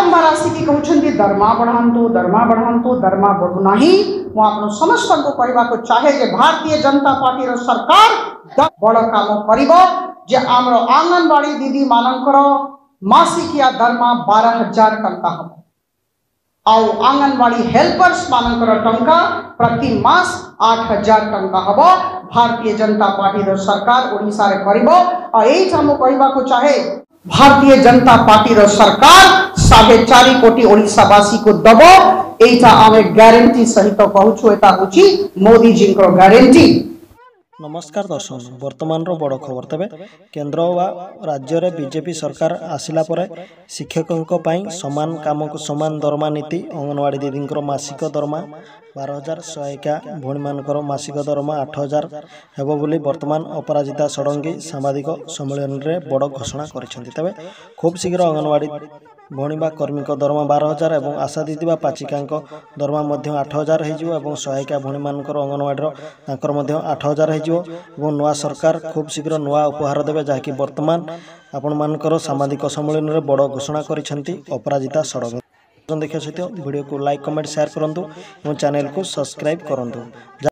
बारंबार आसिकी कहते दरमा बढ़ातु दरमा बढ़ुना मुझे समस्त को कहवाक चाहे जे भारतीय जनता पार्टी सरकार बड़ काम कर आंगनवाड़ी दीदी मानकर मासिकिया दरमा 12,000 टंका हम आउ आंगनवाड़ी हेल्पर्स मानकर टंका प्रति मास 8,000 टंका हम भारतीय जनता पार्टी सरकार ओडिशा रे करिबो। एठाम कहवाक चाहे भारतीय जनता पार्टी सरकार 4.5 कोटी ओडिशावासी को दब एटा आमे ग्यारंटी सहित कहूछु एटा होची मोदी जी को ग्यारंटी। नमस्कार दर्शक वर्तमान बड़ खबर तेज केन्द्र व राज्य रे बीजेपी सरकार आसिला परे शिक्षकों समान काम को समान दरमा नीति अंगनवाड़ी दीदी मासिक दरमा 12,000 सहायिका भौणी मानकर मासिक दरमा 8,000 हेबो बोली वर्तमान अपराजिता षडंगी सांबादिक सम्मेलन में बड़ घोषणा करिसेंति। तेबे खूब शीघ्र अंगनवाड़ी भौणी बा कर्मी दरमा 12,000 और आशा दीदी बा पाचिका दरमा 8,000 हो सहायिका भौणी मानकर अंगनवाड़ी 8,000 हो नुआ सरकार खूब शीघ्र नुआ उपहार देवे जहाँकि वर्तमान आपण मानकर सामाजिक सम्मेलन में बड़ घोषणा करिसेंति अपराजिता षडंगी। देखिए सहित वीडियो को लाइक कमेंट शेयर करूँ और चैनल को सब्सक्राइब करूँ।